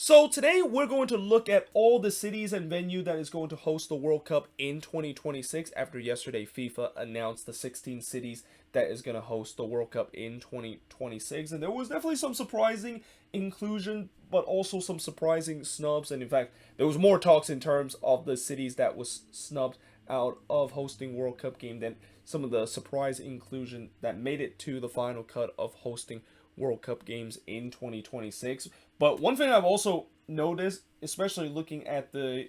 So today we're going to look at all the cities and venue that is going to host the World Cup in 2026 after yesterday FIFA announced the 16 cities that is going to host the World Cup in 2026, and there was definitely some surprising inclusion but also some surprising snubs, and in fact there was more talks in terms of the cities that was snubbed out of hosting World Cup game than some of the surprise inclusion that made it to the final cut of hosting World Cup games in 2026. But one thing I've also noticed, especially looking at the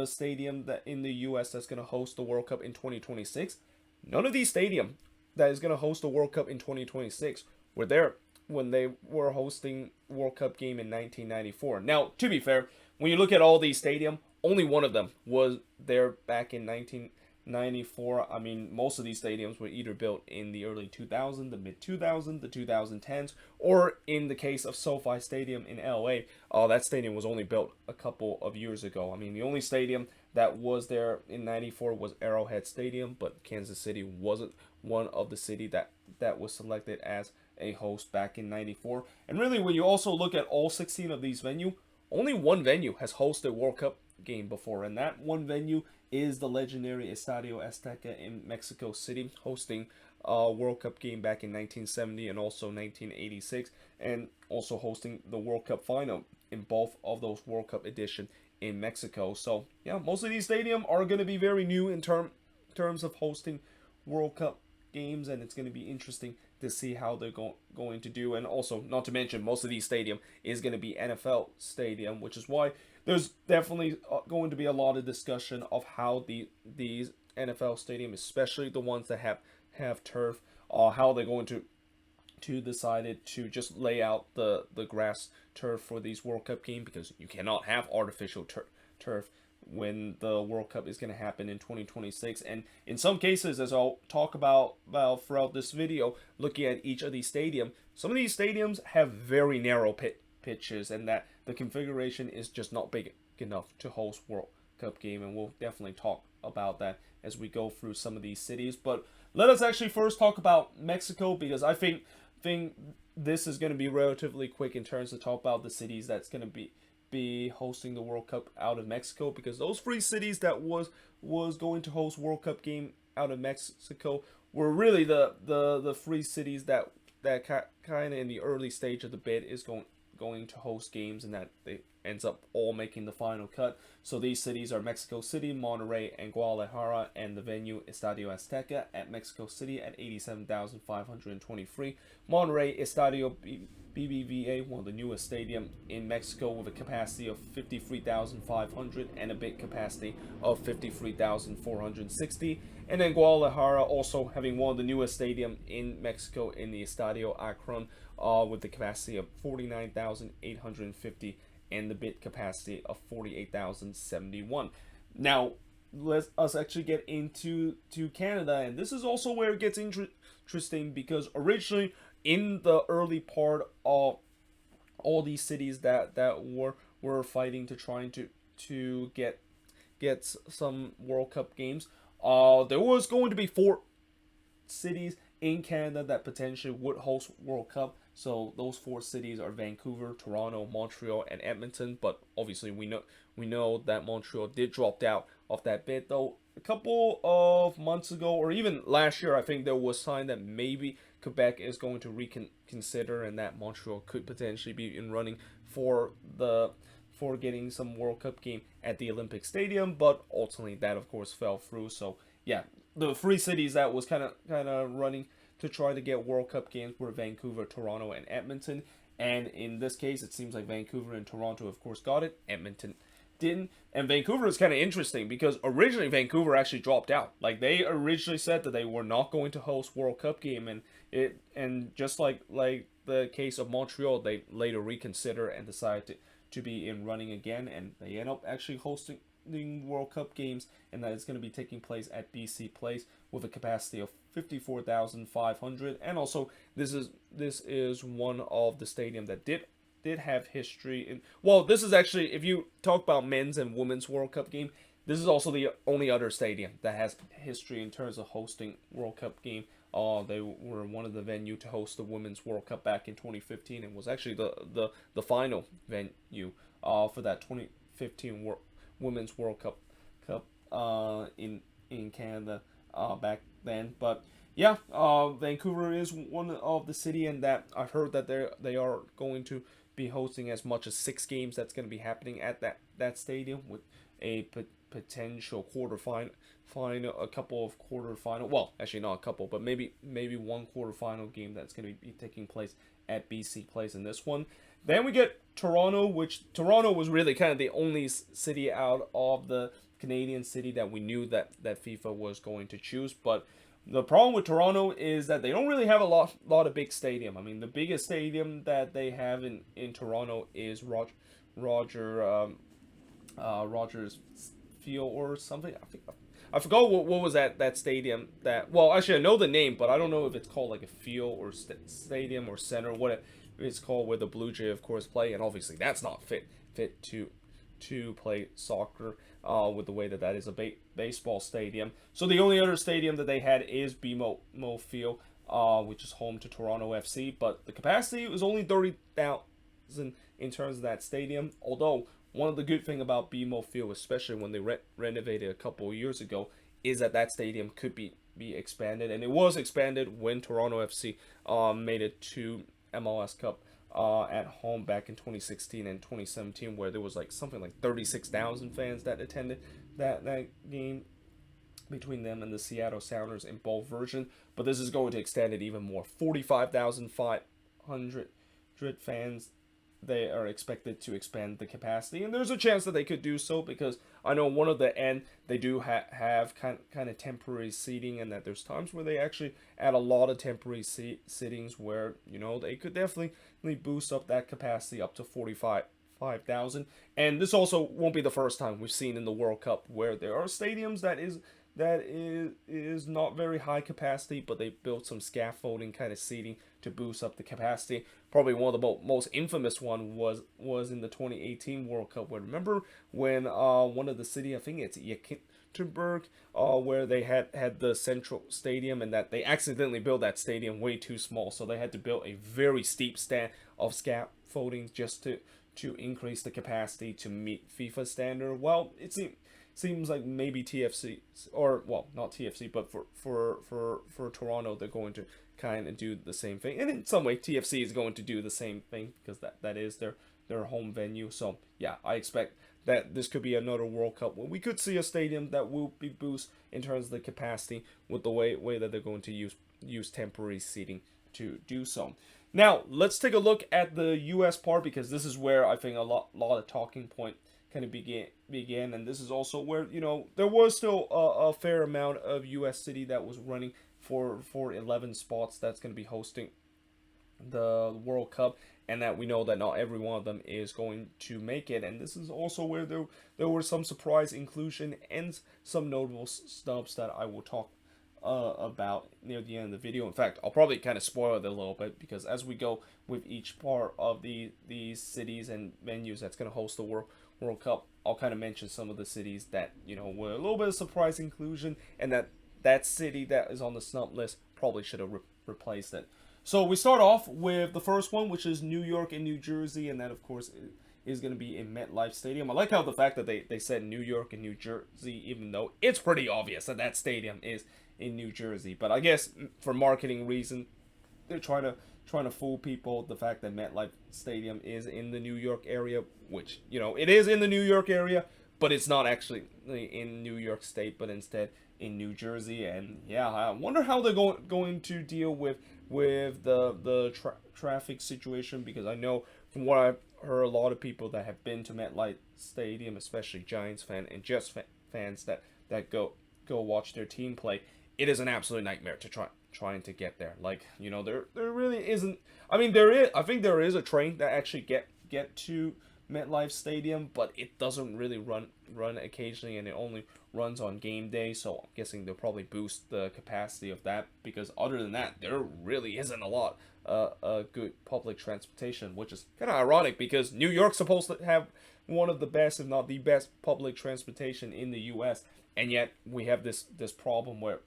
stadium that in the US that's going to host the World Cup in 2026, none of these stadium that is going to host the World Cup in 2026 were there when they were hosting World Cup game in 1994. Now, to be fair, when you look at all these stadium, only one of them was there back in 1994. I mean, most of these stadiums were either built in the early 2000s, the mid 2000s, the 2010s, or in the case of SoFi Stadium in LA, that stadium was only built a couple of years ago. I mean, the only stadium that was there in 94 was Arrowhead Stadium, but Kansas City wasn't one of the city that was selected as a host back in 94. And really, when you also look at all 16 of these venues, only one venue has hosted World Cup game before, and that one venue is the legendary Estadio Azteca in Mexico City, hosting a World Cup game back in 1970 and also 1986, and also hosting the World Cup final in both of those World Cup edition in Mexico. So yeah, most of these stadiums are going to be very new in terms of hosting World Cup games, and it's going to be interesting to see how they're going to do. And also, not to mention, most of these stadium is going to be NFL stadium, which is why there's definitely going to be a lot of discussion of how these NFL stadium, especially the ones that have turf, how they're going to decide to just lay out the grass turf for these World Cup games, because you cannot have artificial turf when the World Cup is going to happen in 2026. And in some cases, as I'll talk about throughout this video, looking at each of these stadiums, some of these stadiums have very narrow pitches, and that the configuration is just not big enough to host World Cup game. And we'll definitely talk about that as we go through some of these cities. But let us actually first talk about Mexico, because I think this is going to be relatively quick in terms of talk about the cities that's going to be hosting the World Cup out of Mexico, because those three cities that was going to host World Cup game out of Mexico were really the three cities that kind of in the early stage of the bid is going to host games, and that they ends up all making the final cut. So these cities are Mexico City, Monterrey, and Guadalajara, and the venue Estadio Azteca at Mexico City at 87,523. Monterrey Estadio BBVA, one of the newest stadium in Mexico, with a capacity of 53,500 and a bid capacity of 53,460. And then Guadalajara also having one of the newest stadium in Mexico in the Estadio Akron, with the capacity of 49,850 and the bid capacity of 48,071. Now, let us actually get into Canada, and this is also where it gets interesting, because originally in the early part of all these cities that were fighting to trying to get some World Cup games, there was going to be 4 cities in Canada that potentially would host World Cup. So those 4 cities are Vancouver, Toronto, Montreal, and Edmonton. But obviously we know that Montreal did drop out of that bid, though a couple of months ago, or even last year, I think there was sign that maybe Quebec is going to reconsider, and that Montreal could potentially be in running for getting some World Cup game at the Olympic Stadium. But ultimately that of course fell through. So yeah, the 3 cities that was kind of running to try to get World Cup games were Vancouver, Toronto, and Edmonton. And in this case, it seems like Vancouver and Toronto, of course, got it. Edmonton didn't. And Vancouver is kind of interesting, because originally Vancouver actually dropped out. Like, they originally said that they were not going to host World Cup game, and just like the case of Montreal, they later reconsidered and decided to be in running again, and they end up actually hosting World Cup games, and that is going to be taking place at BC Place with a capacity of 54,500. And also this is one of the stadium that did have history in, well, this is actually, if you talk about men's and women's World Cup game, this is also the only other stadium that has history in terms of hosting World Cup game. They were one of the venue to host the Women's World Cup back in 2015, and was actually the final venue for that 2015 Women's World Cup in Canada back then. But yeah, Vancouver is one of the city, and that I've heard that they are going to be hosting as much as 6 games that's going to be happening at that stadium, with a potential quarterfinal, a couple of quarterfinal. Well, actually not a couple, but maybe one quarterfinal game that's going to be taking place at BC Place in this one. Then we get Toronto, which Toronto was really kind of the only city out of the Canadian city that we knew that FIFA was going to choose. But the problem with Toronto is that they don't really have a lot of big stadium. I mean, the biggest stadium that they have in Toronto is Rogers Field or something. I forgot what was that stadium that. Well, actually, I know the name, but I don't know if it's called like a field or stadium or center, what it's called, where the Blue Jay, of course, play. And obviously, that's not fit to play soccer with the way that is a baseball stadium. So the only other stadium that they had is BMO Field, which is home to Toronto FC. But the capacity was only 30,000 in terms of that stadium. Although one of the good thing about BMO Field, especially when they renovated a couple of years ago, is that stadium could be expanded, and it was expanded when Toronto FC made it to MLS Cup at home back in 2016 and 2017, where there was like something like 36,000 fans that attended that game between them and the Seattle Sounders in both versions. But this is going to extend it even more. 45,500 fans. They are expected to expand the capacity, and there's a chance that they could do so, because I know one of the end they do have kind of temporary seating, and that there's times where they actually add a lot of temporary sittings where they could definitely boost up that capacity up to 45,000. And this also won't be the first time we've seen in the World Cup where there are stadiums that is not very high capacity, but they built some scaffolding kind of seating to boost up the capacity. Probably one of the most infamous one was in the 2018 World Cup, where remember when one of the city, I think it's Yekaterinburg, where they had the central stadium, and that they accidentally built that stadium way too small, so they had to build a very steep stand of scaffolding just to increase the capacity to meet FIFA standard. Well, it seems like maybe TFC, or well, not TFC, but for Toronto, they're going to kind of do the same thing, and in some way TFC is going to do the same thing, because that is their home venue. So yeah, I expect that this could be another World Cup where we could see a stadium that will be boosted in terms of the capacity, with the way that they're going to use temporary seating to do so. Now let's take a look at the US part, because this is where I think a lot of talking point kind of began, and this is also where there was still a fair amount of US city that was running for 11 spots that's going to be hosting the World Cup, and that we know that not every one of them is going to make it. And this is also where there were some surprise inclusion and some notable snubs that I will talk about near the end of the video. In fact, I'll probably kind of spoil it a little bit, because as we go with each part of these cities and venues that's going to host the World Cup, I'll kind of mention some of the cities that were a little bit of surprise inclusion, and that city that is on the snub list probably should have replaced it. So we start off with the first one, which is New York and New Jersey, and that of course is going to be in MetLife Stadium. I like how the fact that they said New York and New Jersey, even though it's pretty obvious that stadium is in New Jersey. But I guess for marketing reason, they're trying to fool people, the fact that MetLife Stadium is in the New York area, which it is in the New York area, but it's not actually in New York State, but instead in New Jersey. And yeah, I wonder how they're going to deal with the traffic situation, because I know from what I've heard, a lot of people that have been to MetLife Stadium, especially Giants fans and Jets fans that go watch their team play, it is an absolute nightmare to trying to get there. Like, there really isn't. I mean, I think there is a train that actually get to MetLife Stadium, but it doesn't really run occasionally, and it only runs on game day. So I'm guessing they'll probably boost the capacity of that, because other than that, there really isn't a lot good public transportation, which is kind of ironic, because New York's supposed to have one of the best, if not the best, public transportation in the U.S., and yet we have this problem where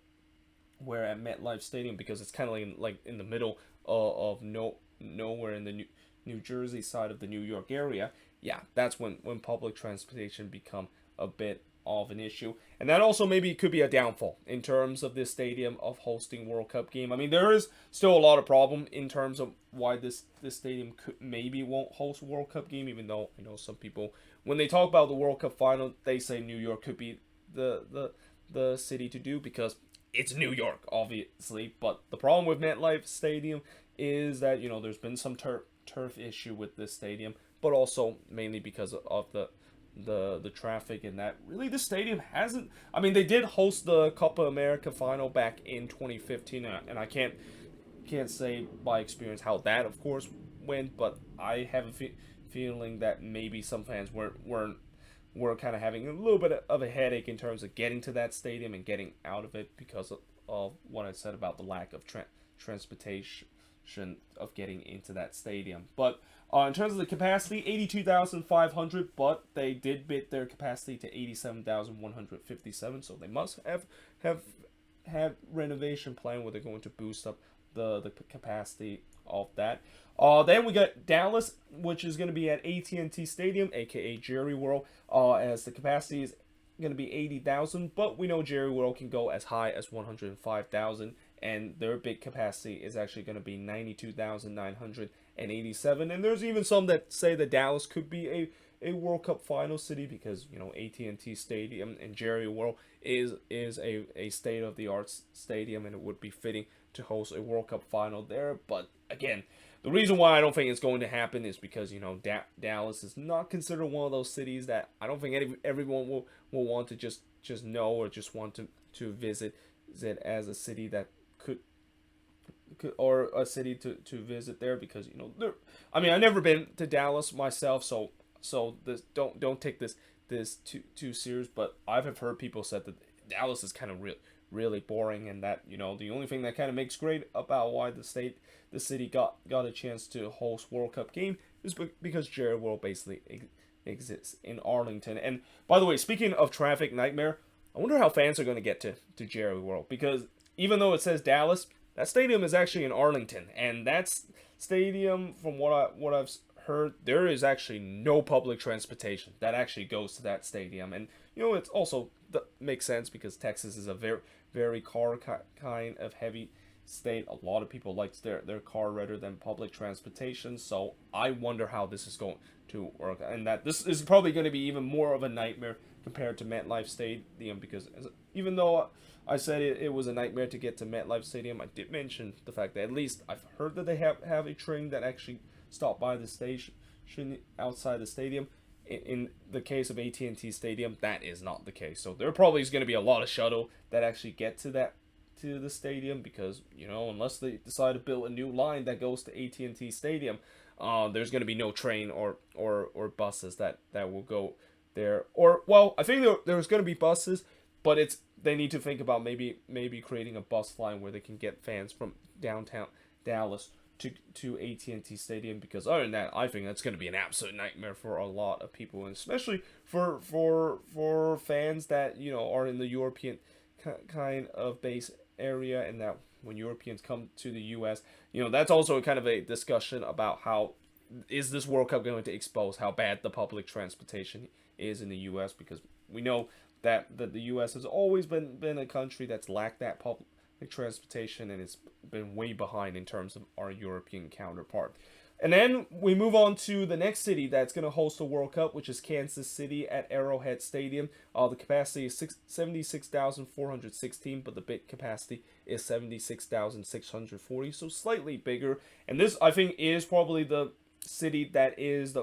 at MetLife Stadium, because it's kind of like in the middle of nowhere in the New Jersey side of the New York area, yeah, that's when public transportation become a bit of an issue. And that also maybe could be a downfall in terms of this stadium of hosting World Cup game. I mean, there is still a lot of problem in terms of why this stadium could maybe won't host World Cup game, even though I know some people when they talk about the World Cup final, they say New York could be the city to do because it's New York, obviously. But the problem with MetLife Stadium is that there's been some turf issue with this stadium, but also mainly because of the traffic and that really the stadium hasn't. I mean, they did host the Copa America final back in 2015, and I can't say by experience how that, of course, went, but I have a feeling that maybe some fans were kind of having a little bit of a headache in terms of getting to that stadium and getting out of it because of what I said about the lack of transportation of getting into that stadium. But in terms of the capacity, 82,500, but they did bid their capacity to 87,157, so they must have renovation plan where they're going to boost up the capacity of that. Then we got Dallas, which is going to be at AT&T Stadium, aka Jerry World, as the capacity is going to be 80,000, but we know Jerry World can go as high as 105,000, and their big capacity is actually going to be 92,987. And there's even some that say that Dallas could be a World Cup final city because AT&T Stadium and Jerry World is a state of the art stadium, and it would be fitting to host a World Cup final there. But again, the reason why I don't think it's going to happen is because Dallas is not considered one of those cities that I don't think everyone will want to just know or just want to visit as a city that could or a city to visit there because I mean, I've never been to Dallas myself, so this don't take this too serious, but I've heard people said that Dallas is kind of really boring, and that the only thing that kind of makes great about why the city got a chance to host World Cup game is because Jerry World basically exists in Arlington. And by the way, speaking of traffic nightmare, I wonder how fans are going to get to Jerry World, because even though it says Dallas, that stadium is actually in Arlington, and that's stadium, from what I've heard, there is actually no public transportation that actually goes to that stadium. And it's also makes sense because Texas is a very car kind of heavy state. A lot of people like their car rather than public transportation, so I wonder how this is going to work, and that this is probably going to be even more of a nightmare compared to MetLife Stadium, because even though I said it was a nightmare to get to MetLife Stadium, I did mention the fact that at least I've heard that they have a train that actually stopped by the station outside the stadium. In the case of AT&T Stadium, that is not the case. So there probably is going to be a lot of shuttle that actually get to the stadium, because unless they decide to build a new line that goes to AT&T Stadium, there's going to be no train or buses that will go there. Or, well, I think there's going to be buses, but they need to think about maybe creating a bus line where they can get fans from downtown Dallas to AT&T Stadium, because other than that, I think that's going to be an absolute nightmare for a lot of people, and especially for fans that are in the European kind of base area, and that when Europeans come to the U.S., that's also kind of a discussion about how is this World Cup going to expose how bad the public transportation is in the U.S., because we know that the U.S. has always been a country that's lacked that public transportation, and it's been way behind in terms of our European counterpart. And then we move on to the next city that's going to host the World Cup, which is Kansas City at Arrowhead Stadium. The capacity is 76,416, but the bid capacity is 76,640, so slightly bigger. And this, I think, is probably the city that is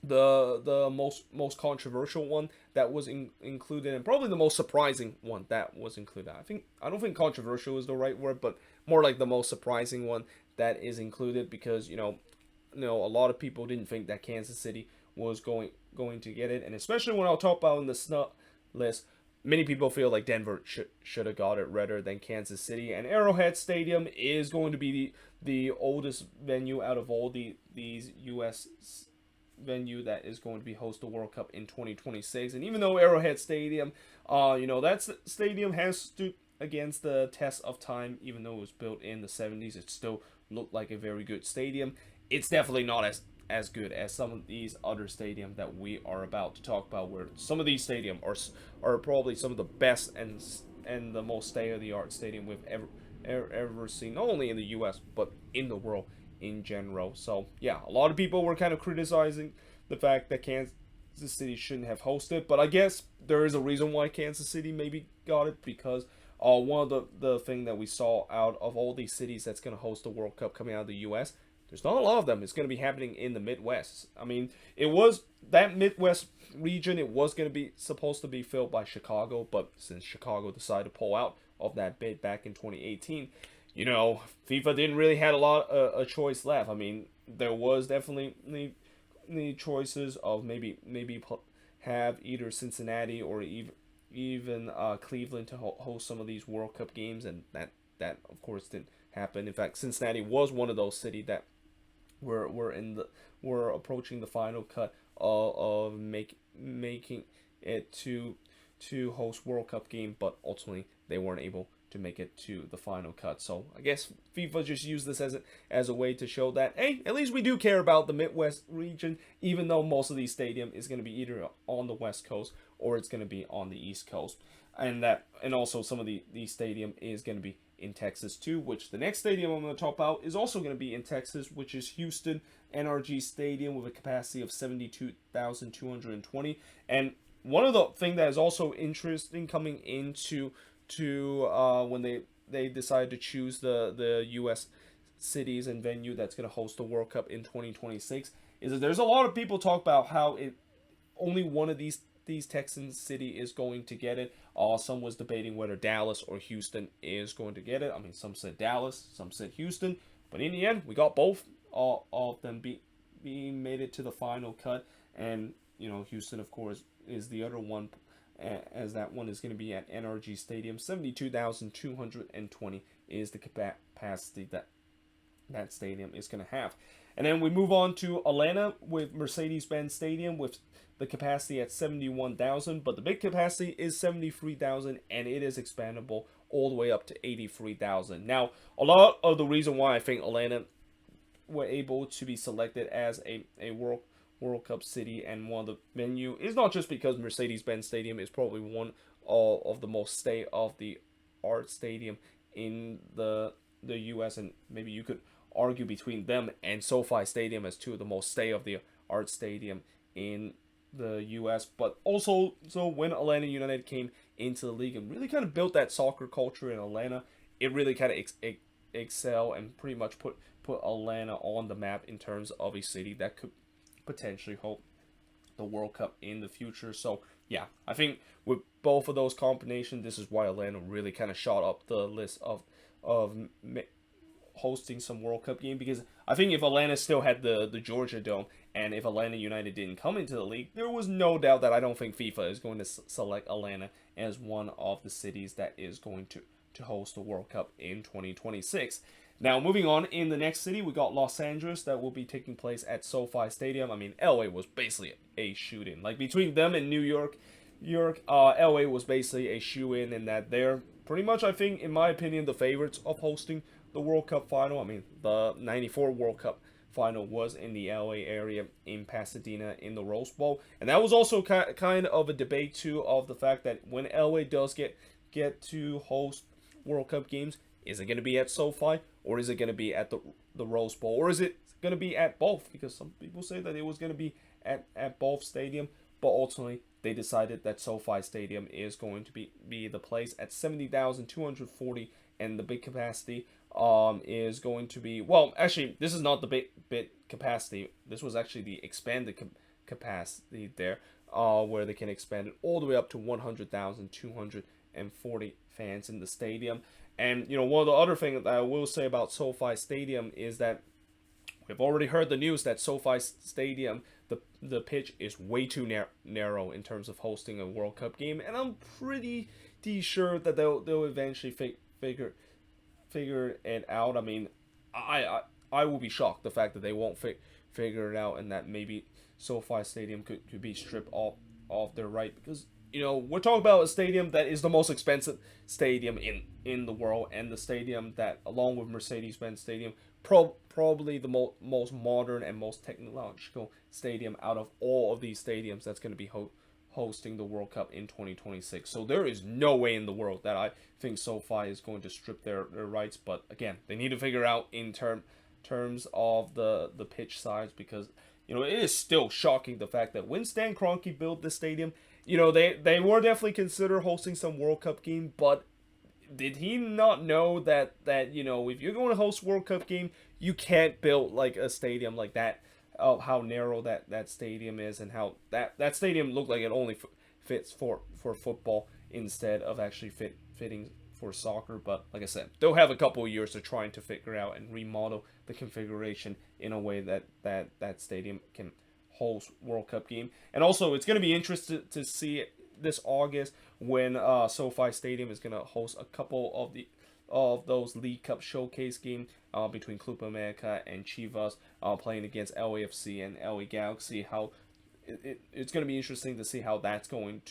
the most controversial one that was included, and probably the most surprising one that was included. I don't think controversial is the right word, but more like the most surprising one that is included, because a lot of people didn't think that Kansas City was going to get it, and especially when I'll talk about in the snub list, many people feel like Denver should have got it rather than Kansas City. And Arrowhead Stadium is going to be the oldest venue out of all these U.S. venue that is going to be host the World Cup in 2026. And even though Arrowhead Stadium, that stadium has stood against the test of time, even though it was built in the 70s, it still looked like a very good stadium. It's definitely not as good as some of these other stadiums that we are about to talk about, where some of these stadiums are probably some of the best and the most state-of-the-art stadium we've ever seen, not only in the US but in the world in general. So yeah, a lot of people were kind of criticizing the fact that Kansas City shouldn't have hosted, but I guess there is a reason why Kansas City maybe got it, because one of the thing that we saw out of all these cities that's going to host the World Cup coming out of the US, there's not a lot of them. It's going to be happening in the Midwest. I mean, it was that Midwest region, it was going to be supposed to be filled by Chicago, but since Chicago decided to pull out of that bid back in 2018, FIFA didn't really have a choice left. I mean, there was definitely the choices of maybe have either Cincinnati or even Cleveland to host some of these World Cup games, and that of course didn't happen. In fact, Cincinnati was one of those cities that were approaching the final cut of making it to host World Cup game, but ultimately they weren't able to make it to the final cut. So I guess FIFA just used this as a way to show that, hey, at least we do care about the Midwest region, even though most of these stadium is going to be either on the West Coast or it's going to be on the East Coast, and also some of the stadium is going to be in Texas too, which the next stadium I'm going to talk about is also going to be in Texas, which is Houston NRG Stadium with a capacity of 72,220. And one of the thing that is also interesting coming into when they decided to choose the U.S. cities and venue that's going to host the World Cup in 2026 is that there's a lot of people talk about how only one of these Texan city is going to get it. Some was debating whether Dallas or Houston is going to get it. I mean, some said Dallas, some said Houston, but in the end, we got both. All of them being made it to the final cut, and Houston, of course, is the other one, as that one is going to be at NRG Stadium. 72,220 is the capacity that stadium is going to have. And then we move on to Atlanta with MercedesBenz Stadium with the capacity at 71,000, but the big capacity is 73,000, and it is expandable all the way up to 83,000. Now, a lot of the reason why I think Atlanta were able to be selected as a World Cup city and one of the venue is not just because Mercedes-Benz Stadium is probably one of the most state-of-the-art stadium in the U.S., and maybe you could argue between them and SoFi Stadium as two of the most state-of-the-art stadium in the U.S., but also when Atlanta United came into the league and really kind of built that soccer culture in Atlanta, it really kind of excel and pretty much put Atlanta on the map in terms of a city that could potentially host the World Cup in the future. So yeah, I think with both of those combinations, this is why Atlanta really kind of shot up the list of hosting some World Cup game, because I think if Atlanta still had the Georgia Dome and if Atlanta United didn't come into the league, there was no doubt that I don't think FIFA is going to select Atlanta as one of the cities that is going to host the World Cup in 2026. Now, moving on, in the next city, we got Los Angeles that will be taking place at SoFi Stadium. I mean, LA was basically a shoot-in. Like, between them and New York, LA was basically a shoe-in, in that they're pretty much, I think, in my opinion, the favorites of hosting the World Cup final. I mean, the 94 World Cup final was in the LA area in Pasadena in the Rose Bowl. And that was also kind of a debate, too, of the fact that when LA does get to host World Cup games, is it going to be at SoFi, or is it going to be at the Rose Bowl, or is it going to be at both? Because some people say that it was going to be at both stadium, but ultimately they decided that SoFi Stadium is going to be the place at 70,240, and the big capacity is going to be, well, actually, this is not the big capacity. This was actually the expanded capacity there, where they can expand it all the way up to 100,240 fans in the stadium. And, one of the other things that I will say about SoFi Stadium is that we've already heard the news that SoFi Stadium, the pitch is way too narrow in terms of hosting a World Cup game. And I'm pretty sure that they'll eventually figure it out. I mean, I will be shocked the fact that they won't figure it out, and that maybe SoFi Stadium could be stripped off their right, because we're talking about a stadium that is the most expensive stadium in the world, and the stadium that, along with Mercedes-Benz Stadium, probably the most modern and most technological stadium out of all of these stadiums that's going to be hosting the World Cup in 2026. So there is no way in the world that I think SoFi is going to strip their rights. But again, they need to figure out in terms of the pitch size, because it is still shocking the fact that when Stan Kroenke built the stadium, they were definitely consider hosting some World Cup game, but did he not know that if you're going to host World Cup game, you can't build like a stadium like that? How narrow that stadium is, and how that stadium looked like it only fits for football instead of actually fitting for soccer. But like I said, they'll have a couple of years to trying to figure out and remodel the configuration in a way that stadium can host World Cup game. And also, it's going to be interesting to see this August when SoFi Stadium is going to host a couple of those League Cup showcase games between Club America and Chivas playing against LAFC and LA Galaxy. How it's going to be interesting to see how that's going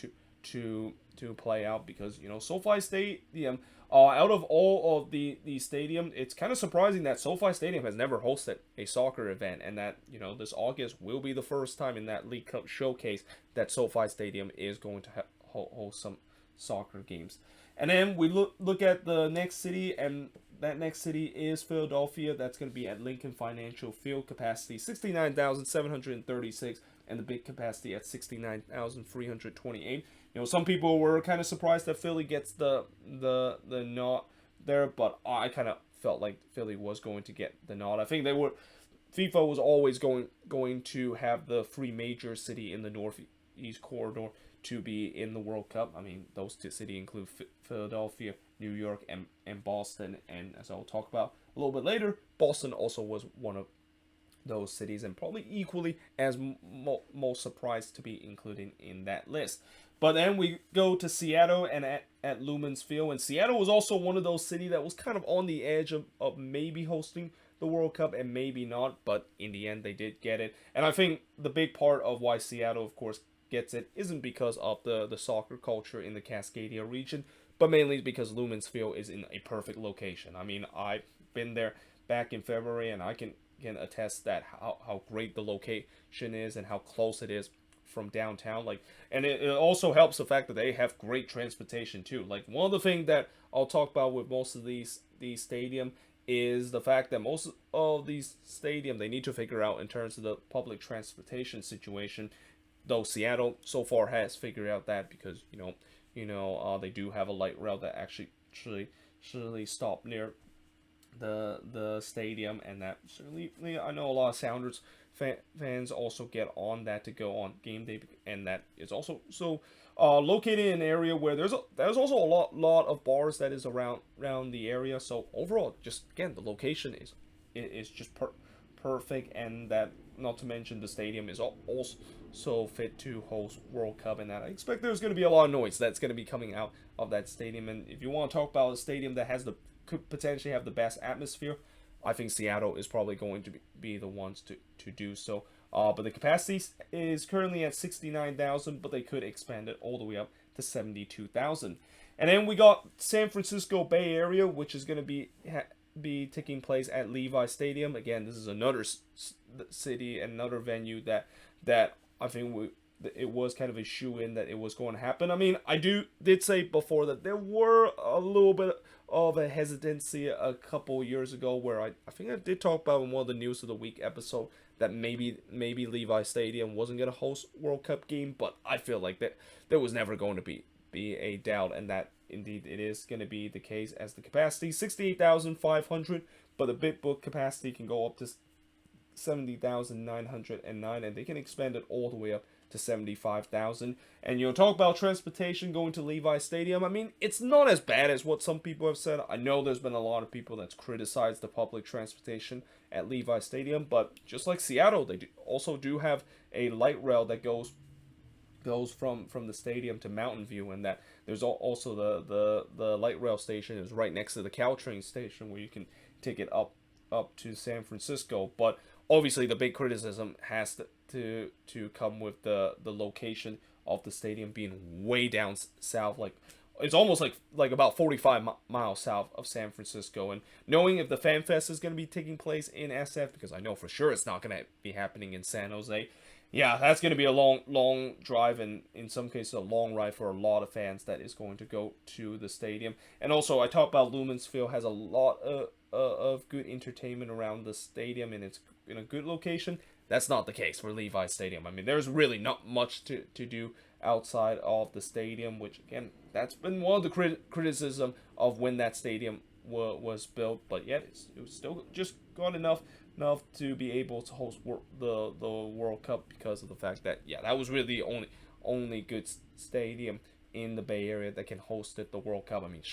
to play out, because SoFi Stadium, out of all of the stadium, it's kind of surprising that SoFi Stadium has never hosted a soccer event, and that this August will be the first time in that League Cup showcase that SoFi Stadium is going to host some soccer games. And then we look at the next city, and that next city is Philadelphia. That's going to be at Lincoln Financial Field, capacity 69,736, and the big capacity at 69,328. Some people were kind of surprised that Philly gets the nod there, but I kind of felt like Philly was going to get the nod. I think FIFA was always going to have the three major city in the Northeast corridor to be in the World Cup. I mean, those two cities include Philadelphia, New York, and Boston. And as I'll talk about a little bit later, Boston also was one of those cities, and probably equally as most surprised to be included in that list. But then we go to Seattle and at Lumen's Field, and Seattle was also one of those cities that was kind of on the edge of maybe hosting the World Cup and maybe not, but in the end they did get it. And I think the big part of why Seattle, of course, gets it isn't because of the soccer culture in the Cascadia region, but mainly because Lumen's Field is in a perfect location. I mean, I've been there back in February, and I can attest that how great the location is and how close it is from downtown. And it also helps the fact that they have great transportation too. Like, one of the things that I'll talk about with most of these stadium is the fact that most of these stadium, they need to figure out in terms of the public transportation situation. Though Seattle so far has figured out that, because they do have a light rail that actually stop near the stadium, and that certainly I know a lot of Sounders fans also get on that to go on game day, and that is also located in an area where there's also a lot of bars that is around the area. So overall, just again, the location is just perfect, and that, not to mention, the stadium is also fit to host World Cup, and that I expect there's going to be a lot of noise that's going to be coming out of that stadium. And if you want to talk about a stadium that could potentially have the best atmosphere, I think Seattle is probably going to be the ones to do so. But the capacity is currently at 69,000, but they could expand it all the way up to 72,000. And then we got San Francisco Bay Area, which is going to be taking place at Levi Stadium. Again, this is another city, another venue that I think it was kind of a shoe-in that it was going to happen. I mean, I did say before that there were a little bit of a hesitancy a couple years ago, where I think I did talk about in one of the News of the Week episode that maybe Levi Stadium wasn't going to host World Cup game, but I feel like that there was never going to be a doubt, and that indeed it is going to be the case, as the capacity 68,500, but the bit book capacity can go up to 70,909, and they can expand it all the way up to 75,000. And talk about transportation going to Levi Stadium. I mean, it's not as bad as what some people have said. I know there's been a lot of people that's criticized the public transportation at Levi Stadium, but just like Seattle, they also do have a light rail that goes from the stadium to Mountain View, and that there's also the light rail station is right next to the Caltrain station, where you can take it up to San Francisco. But obviously the big criticism has to come with the location of the stadium being way down south, like it's almost like about 45 miles south of San Francisco. And knowing if the Fan Fest is going to be taking place in SF, because I know for sure it's not going to be happening in San Jose, yeah, that's going to be a long drive, and in some cases a long ride for a lot of fans that is going to go to the stadium. And also, I talked about Lumen's Field has a lot of good entertainment around the stadium, and it's in a good location. That's not the case for Levi Stadium. I mean, there's really not much to do outside of the stadium, which again, that's been one of the criticism of when that stadium was built. But yet, it was still just got enough to be able to host the World Cup, because of the fact that, yeah, that was really the only good stadium in the Bay Area that can host the World Cup. I mean,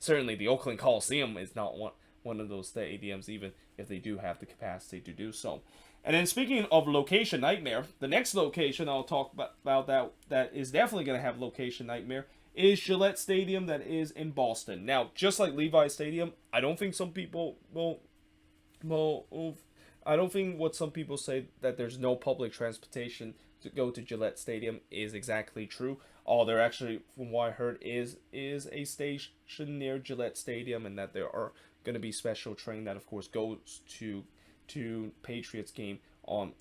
certainly the Oakland Coliseum is not one of those stadiums, even if they do have the capacity to do so. And then, speaking of location nightmare, the next location I'll talk about that is definitely going to have location nightmare is Gillette Stadium, that is in Boston. Now, just like Levi Stadium, I don't think some people I don't think what some people say, that there's no public transportation to go to Gillette Stadium, is exactly true. There actually, from what I heard, is a station near Gillette Stadium, and that there are going to be special train that, of course, goes to Patriots game on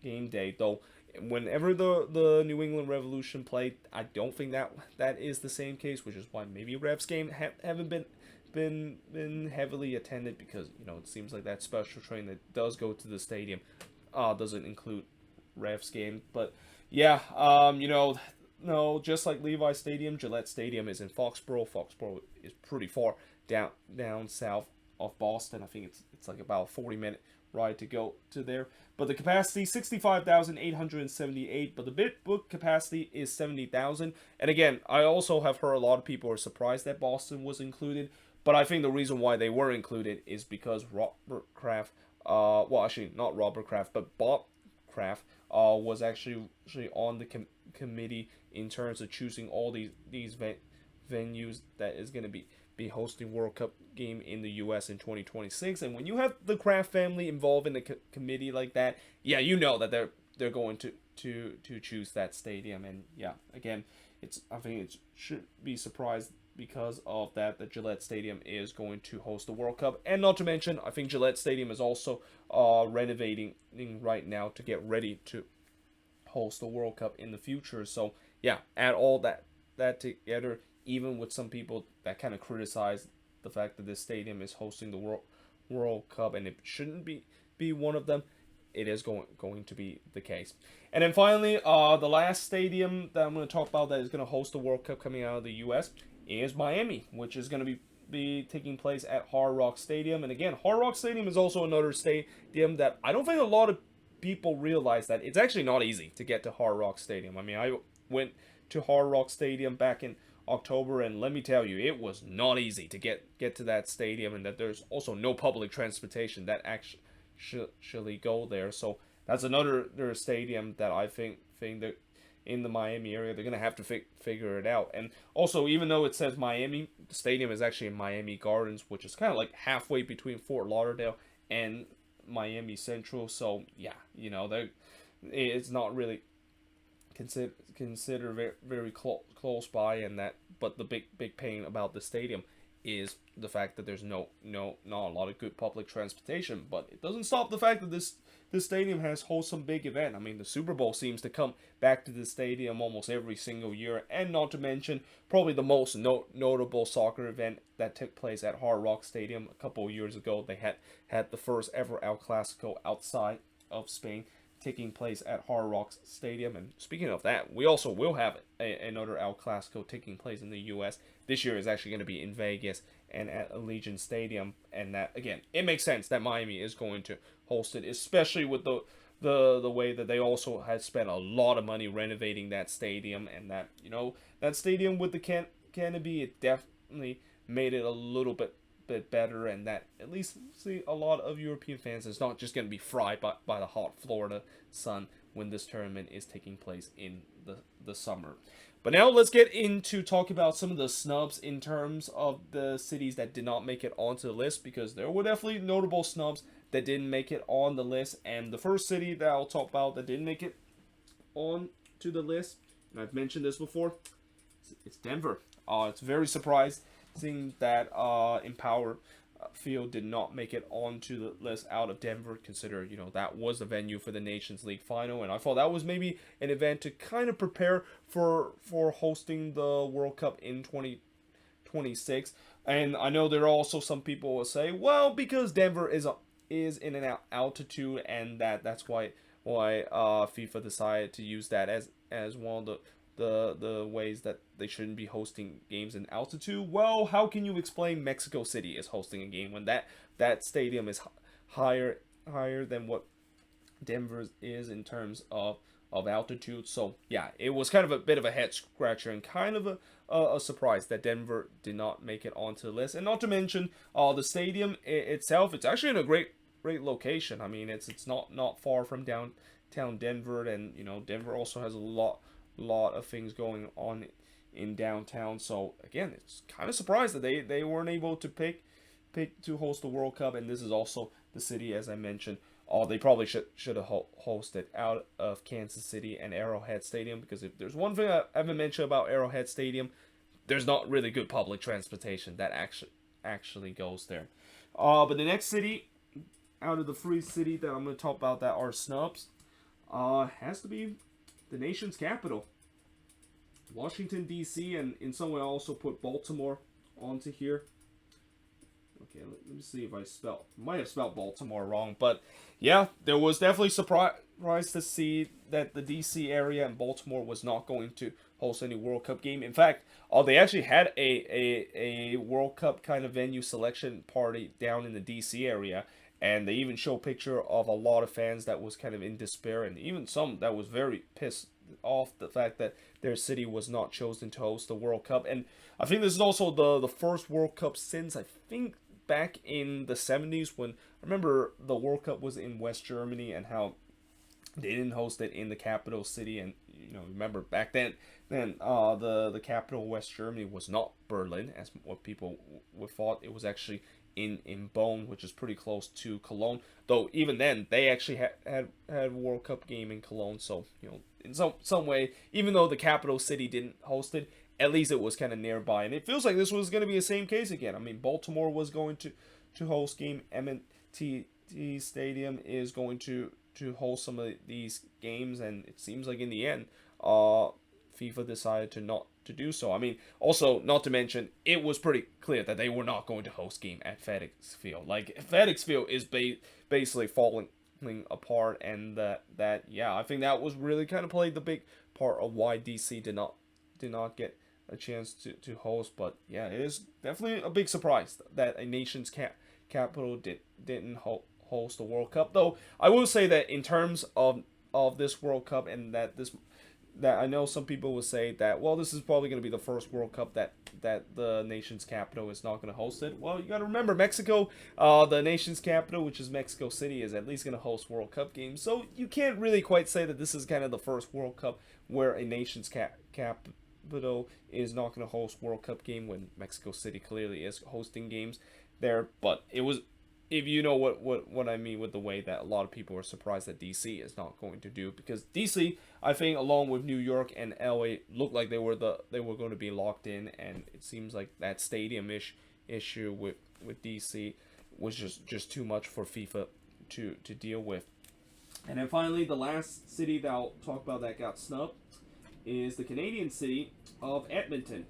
game day. Though, whenever the New England Revolution played, I don't think that is the same case, which is why maybe Revs game haven't been heavily attended, because it seems like that special train that does go to the stadium doesn't include Revs game. But yeah, no, just like Levi Stadium, Gillette Stadium is in Foxborough. Foxborough is pretty far down south of Boston. I think it's like about a 40-minute ride to go to there. But the capacity 65,878, but the bid book capacity is 70,000. And again, I also have heard a lot of people are surprised that Boston was included, but I think the reason why they were included is because Robert Kraft, well, actually not Robert Kraft, but Bob Kraft was actually on the committee in terms of choosing all these venues that is going to be hosting World Cup game in the U.S. in 2026. And when you have the Kraft family involved in the committee like that, yeah, that they're going to choose that stadium. And yeah, again, I think it should be surprised because of that Gillette Stadium is going to host the World Cup. And not to mention, I think Gillette Stadium is also renovating right now to get ready to host the World Cup in the future. So yeah, add all that together, even with some people that kind of criticize the fact that this stadium is hosting the World Cup, and it shouldn't be one of them, it is going to be the case. And then finally, the last stadium that I'm going to talk about that is going to host the World Cup coming out of the U.S. is Miami, which is going to be taking place at Hard Rock Stadium. And again, Hard Rock Stadium is also another stadium that I don't think a lot of people realize that it's actually not easy to get to Hard Rock Stadium. I mean, I went to Hard Rock Stadium back in October, and let me tell you, it was not easy to get to that stadium, and that there's also no public transportation that actually go there. So that's another stadium that I think that in the Miami area they're gonna have to figure it out. And also, even though it says Miami, the stadium is actually in Miami Gardens, which is kind of like halfway between Fort Lauderdale and Miami Central. So yeah, it's not really consider very close by, and that. But the big pain about the stadium is the fact that there's not a lot of good public transportation. But it doesn't stop the fact that this stadium has hosted some big event. I mean, the Super Bowl seems to come back to the stadium almost every single year, and not to mention probably the most notable soccer event that took place at Hard Rock Stadium a couple of years ago. They had the first ever El Clasico outside of Spain taking place at Hard Rock Stadium. And speaking of that, we also will have another El Clasico taking place in the U.S. This year is actually going to be in Vegas and at Allegiant Stadium. And that, again, it makes sense that Miami is going to host it, especially with the way that they also had spent a lot of money renovating that stadium, and that that stadium with the canopy, it definitely made it a little bit better, and that at least see a lot of European fans is not just going to be fried by the hot Florida sun when this tournament is taking place in the summer. But now let's get into talking about some of the snubs in terms of the cities that did not make it onto the list, because there were definitely notable snubs that didn't make it on the list. And the first city that I'll talk about that didn't make it on to the list, and I've mentioned this before, it's Denver. It's very surprising that Empower Field did not make it onto the list out of Denver, consider that was the venue for the Nations League final, and I thought that was maybe an event to kind of prepare for hosting the World Cup in 2026. And I know there are also some people will say, well, because Denver is in an altitude, and that's why FIFA decided to use that as one of the ways that they shouldn't be hosting games in altitude. Well, how can you explain Mexico City is hosting a game when that stadium is higher than what Denver is in terms of altitude? So yeah, it was kind of a bit of a head scratcher and kind of a surprise that Denver did not make it onto the list. And not to mention the stadium itself, it's actually in a great location. I mean, it's not far from downtown Denver, and Denver also has a lot of things going on in downtown. So again, it's kind of surprised that they weren't able to pick to host the World Cup. And this is also the city, as I mentioned. They probably should have hosted out of Kansas City and Arrowhead Stadium, because if there's one thing I haven't mentioned about Arrowhead Stadium, there's not really good public transportation that actually goes there. But the next city out of the three cities that I'm going to talk about that are snubs has to be the nation's capital, Washington, D.C., and in some way I also put Baltimore onto here. Okay, let me see if might have spelled Baltimore wrong, but yeah, there was definitely surprised to see that the DC area and Baltimore was not going to host any World Cup game. In fact, they actually had a World Cup kind of venue selection party down in the DC area, and they even show a picture of a lot of fans that was kind of in despair, and even some that was very pissed off the fact that their city was not chosen to host the World Cup. And I think this is also the first World Cup since, I think, back in the 70s, when I remember the World Cup was in West Germany and how they didn't host it in the capital city. And remember back then the capital of West Germany was not Berlin, as what people would thought. It was actually in Bonn, which is pretty close to Cologne. Though even then they actually had a World Cup game in Cologne. So in some way, even though the capital city didn't host it, at least it was kind of nearby. And it feels like this was going to be the same case again. I mean, Baltimore was going to host game. M&T Stadium is going to host some of these games. And it seems like in the end, FIFA decided to not to do so. I mean, also, not to mention, it was pretty clear that they were not going to host game at FedEx Field. Like, FedEx Field is basically falling apart. And that, yeah, I think that was really kind of played the big part of why DC did not get a chance to host. But yeah, it is definitely a big surprise that a nation's capital didn't host the World Cup. Though I will say that in terms of this World Cup, and that I know some people will say that, well, this is probably going to be the first World Cup that the nation's capital is not going to host it. Well, you got to remember, Mexico, the nation's capital, which is Mexico City, is at least going to host World Cup games. So you can't really quite say that this is kind of the first World Cup where a nation's capital is not going to host World Cup game, when Mexico City clearly is hosting games there. But it was, if you know what I mean with the way that a lot of people are surprised that DC is not going to do, because DC, I think, along with New York and LA, looked like they were going to be locked in, and it seems like that stadium issue with DC was just too much for FIFA to deal with. And then finally, the last city that I'll talk about that got snubbed is the Canadian city of Edmonton.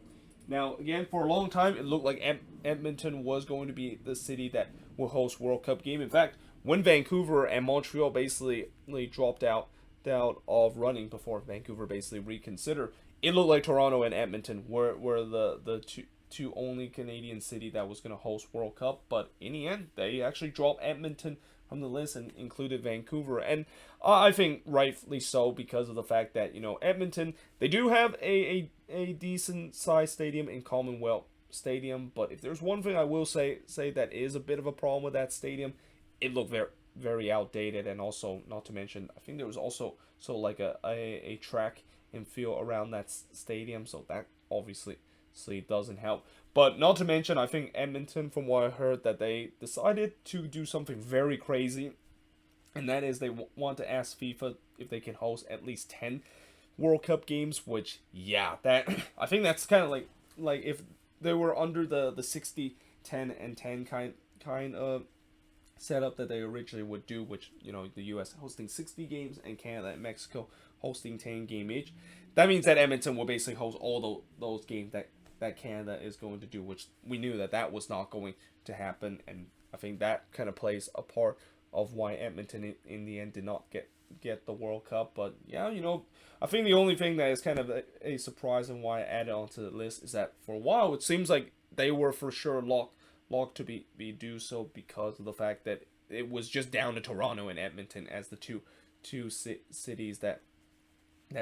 Now, again, for a long time, it looked like Edmonton was going to be the city that will host World Cup game. In fact, when Vancouver and Montreal basically dropped out of running before Vancouver basically reconsidered, it looked like Toronto and Edmonton were the two only Canadian city that was going to host World Cup. But in the end, they actually dropped Edmonton from the list and included Vancouver. And I think rightfully so, because of the fact that, Edmonton, they do have a decent sized stadium in Commonwealth Stadium. But if there's one thing I will say that is a bit of a problem with that stadium, it looked very, very outdated. And also, not to mention, I think there was also like a track and field around that stadium. So that obviously doesn't help. But not to mention, I think Edmonton, from what I heard, that they decided to do something very crazy, and that is they want to ask FIFA if they can host at least 10 World Cup games, which, yeah, that I think that's kind of like if they were under the 60, 10, and 10 kind of setup that they originally would do, which, you know, the US hosting 60 games and Canada and Mexico hosting 10 game each. That means that Edmonton will basically host all those games that Canada is going to do, which we knew that was not going to happen, and I think that kind of plays a part of why Edmonton in the end did not get the World Cup. But yeah, you know, I think the only thing that is kind of a surprise and why I added onto the list is that for a while it seems like they were for sure locked to be do so, because of the fact that it was just down to Toronto and Edmonton as the two cities that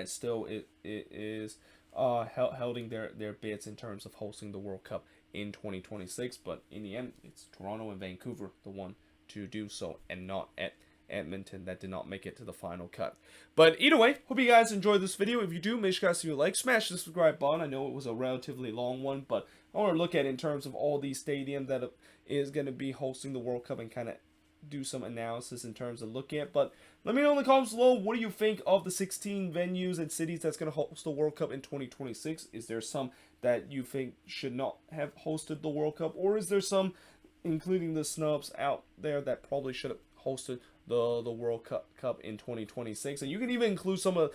still it is holding their bids in terms of hosting the World Cup in 2026. But in the end, it's Toronto and Vancouver the one to do so, and not at Edmonton that did not make it to the final cut. But either way, hope you guys enjoyed this video. If you do, make sure you guys leave a like, smash the subscribe button. I know it was a relatively long one, but I want to look at it in terms of all these stadiums that is going to be hosting the World Cup and kind of do some analysis in terms of looking at. But let me know in the comments below, what do you think of the 16 venues and cities that's going to host the World Cup in 2026? Is there some that you think should not have hosted the World Cup, or is there some, including the snubs out there, that probably should have hosted the World Cup in 2026? And you can even include some of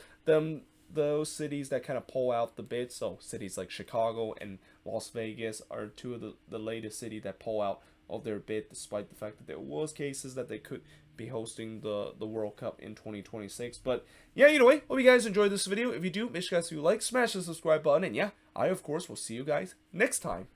those cities that kind of pull out the bid. So cities like Chicago and Las Vegas are two of the latest cities that pull out of their bid, despite the fact that there was cases that they could be hosting the World Cup in 2026. But yeah, either way, hope you guys enjoyed this video. If you do, make sure you guys do like, smash the subscribe button, and yeah, I of course will see you guys next time.